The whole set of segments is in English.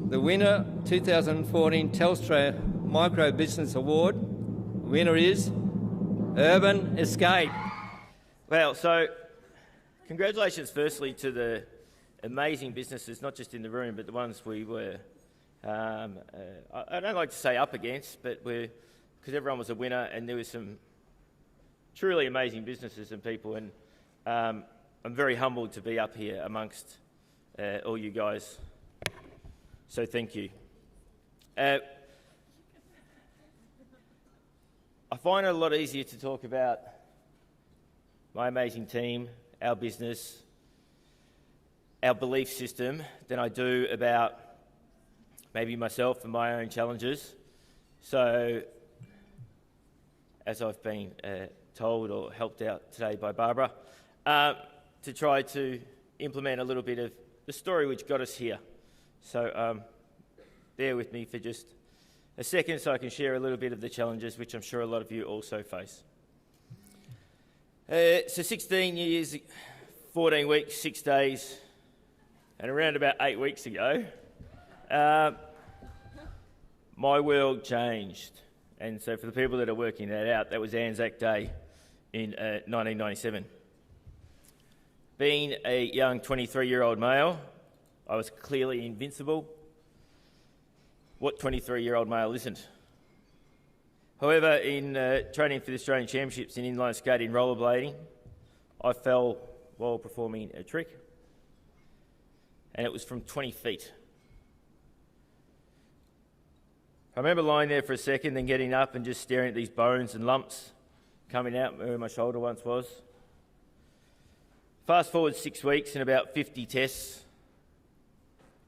The winner 2014 Telstra Micro Business Award. The winner is Urban Escape. Well, so congratulations firstly to the amazing businesses, not just in the room, but the ones we were, I don't like to say up against, but because everyone was a winner and there was some truly amazing businesses and people, and I'm very humbled to be up here amongst all you guys. So thank you. I find it a lot easier to talk about my amazing team, our business, our belief system than I do about maybe myself and my own challenges. So, as I've been told or helped out today by Barbara, to try to implement a little bit of the story which got us here. So bear with me for just a second so I can share a little bit of the challenges which I'm sure a lot of you also face. So 16 years, 14 weeks, 6 days, and around about 8 weeks ago, my world changed. And so for the people that are working that out, that was Anzac Day in 1997. Being a young 23-year-old male, I was clearly invincible. What 23-year-old male isn't? However, in training for the Australian Championships in inline skating rollerblading, I fell while performing a trick, and it was from 20 feet. I remember lying there for a second, then getting up and just staring at these bones and lumps coming out where my shoulder once was. Fast forward 6 weeks and about 50 tests,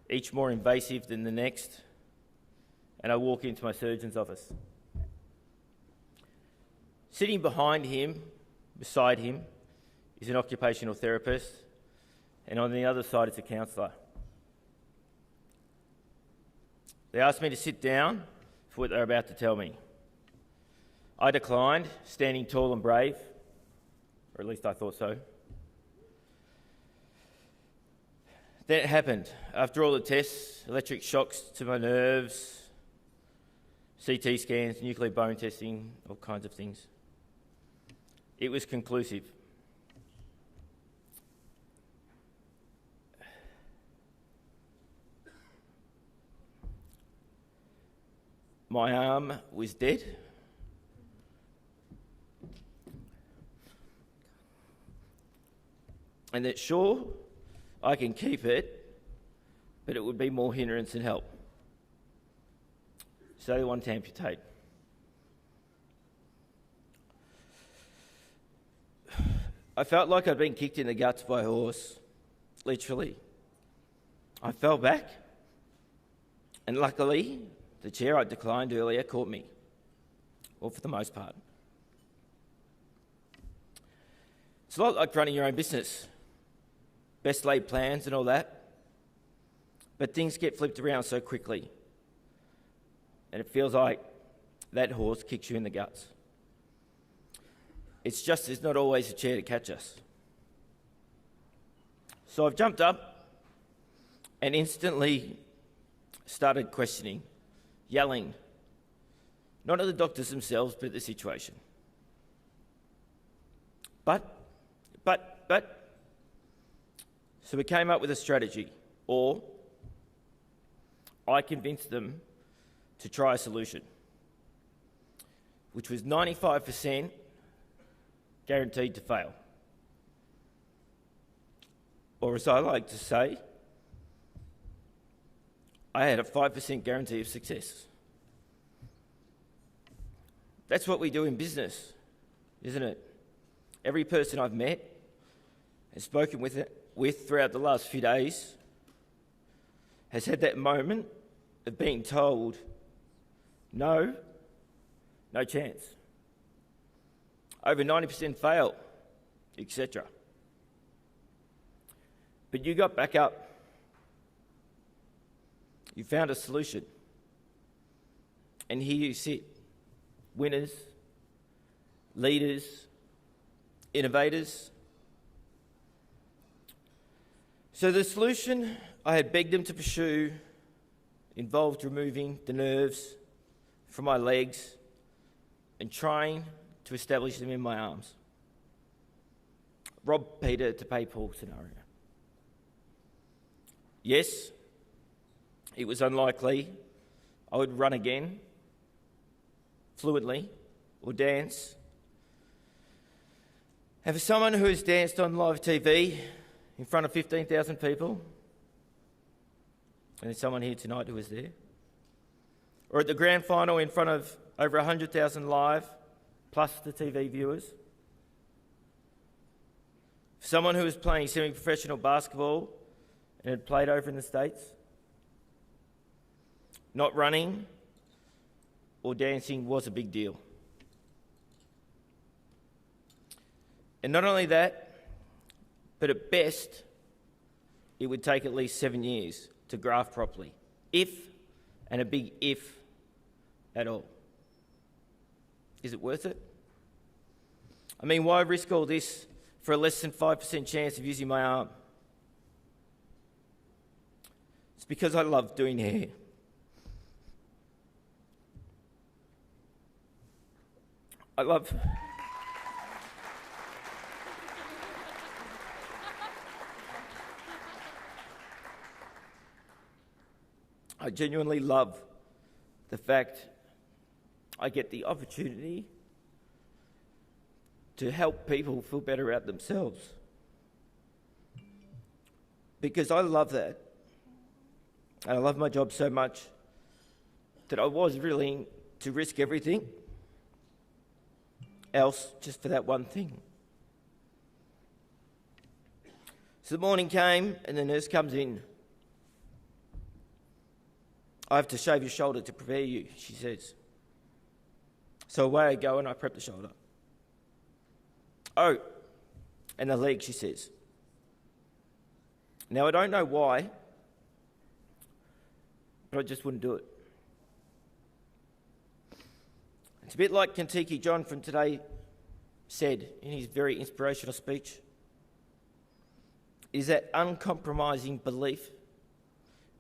each more invasive than the next, and I walk into my surgeon's office. Sitting behind him, beside him, is an occupational therapist, and on the other side is a counsellor. They asked me to sit down for what they're about to tell me. I declined, standing tall and brave, or at least I thought so. Then it happened. After all the tests, electric shocks to my nerves, CT scans, nuclear bone testing, all kinds of things. It was conclusive. My arm was dead. And that sure, I can keep it, but it would be more hindrance than help. So they wanted to amputate. I felt like I'd been kicked in the guts by a horse, literally. I fell back, and luckily, the chair I declined earlier caught me, or for the most part. It's a lot like running your own business. Best laid plans and all that, but things get flipped around so quickly, and it feels like that horse kicks you in the guts. It's just there's not always a chair to catch us. So I've jumped up and instantly started questioning, yelling, not at the doctors themselves, but at the situation. But. So we came up with a strategy, or I convinced them to try a solution, which was 95% guaranteed to fail. Or as I like to say, I had a 5% guarantee of success. That's what we do in business, isn't it? Every person I've met and spoken with throughout the last few days has had that moment of being told, no chance. Over 90% fail, etc. But you got back up. You found a solution. And here you sit, winners, leaders, innovators. So the solution I had begged them to pursue involved removing the nerves from my legs and trying to establish them in my arms. Rob Peter to pay Paul scenario. Yes, it was unlikely I would run again, fluently, or dance. And for someone who has danced on live TV in front of 15,000 people, and there's someone here tonight who was there, or at the grand final in front of over 100,000 live, plus the TV viewers, for someone who was playing semi-professional basketball and had played over in the States, not running or dancing was a big deal. And not only that, but at best, it would take at least 7 years to graft properly, if, and a big if, at all. Is it worth it? I mean, why risk all this for a less than 5% chance of using my arm? It's because I love doing hair. I genuinely love the fact I get the opportunity to help people feel better about themselves. Because I love that. And I love my job so much that I was willing to risk everything else just for that one thing. So the morning came and the nurse comes in. I have to shave your shoulder to prepare you, she says. So away I go and I prep the shoulder. Oh, and the leg, she says. Now I don't know why, but I just wouldn't do it. It's a bit like Kentucky John from today said in his very inspirational speech. It is that uncompromising belief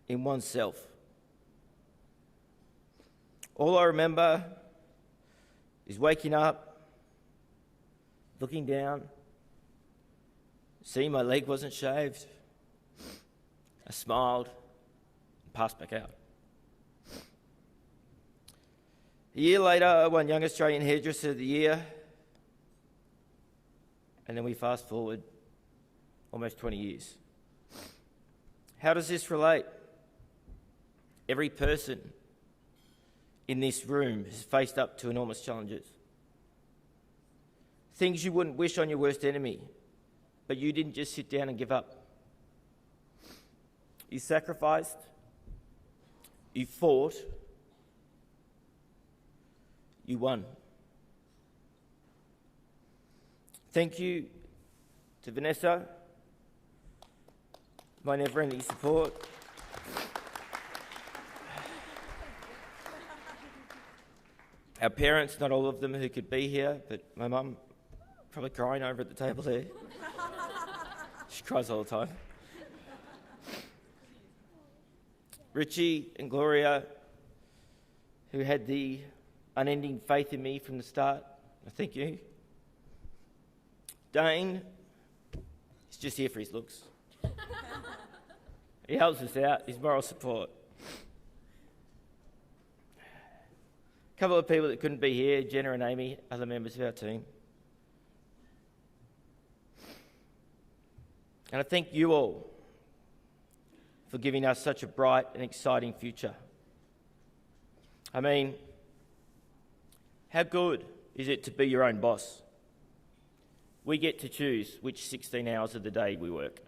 in oneself. All I remember is waking up, looking down, seeing my leg wasn't shaved. I smiled and passed back out. A year later, I won Young Australian Hairdresser of the Year. And then we fast forward almost 20 years. How does this relate? Every person in this room has faced up to enormous challenges. Things you wouldn't wish on your worst enemy, but you didn't just sit down and give up. You sacrificed, you fought, you won. Thank you to Vanessa, my never-ending support. Our parents, not all of them who could be here, but my mum probably crying over at the table there. She cries all the time. Richie and Gloria, who had the unending faith in me from the start. Thank you. Dane, he's just here for his looks. He helps us out, his moral support. A couple of people that couldn't be here, Jenna and Amy, other members of our team. And I thank you all for giving us such a bright and exciting future. I mean, how good is it to be your own boss? We get to choose which 16 hours of the day we work.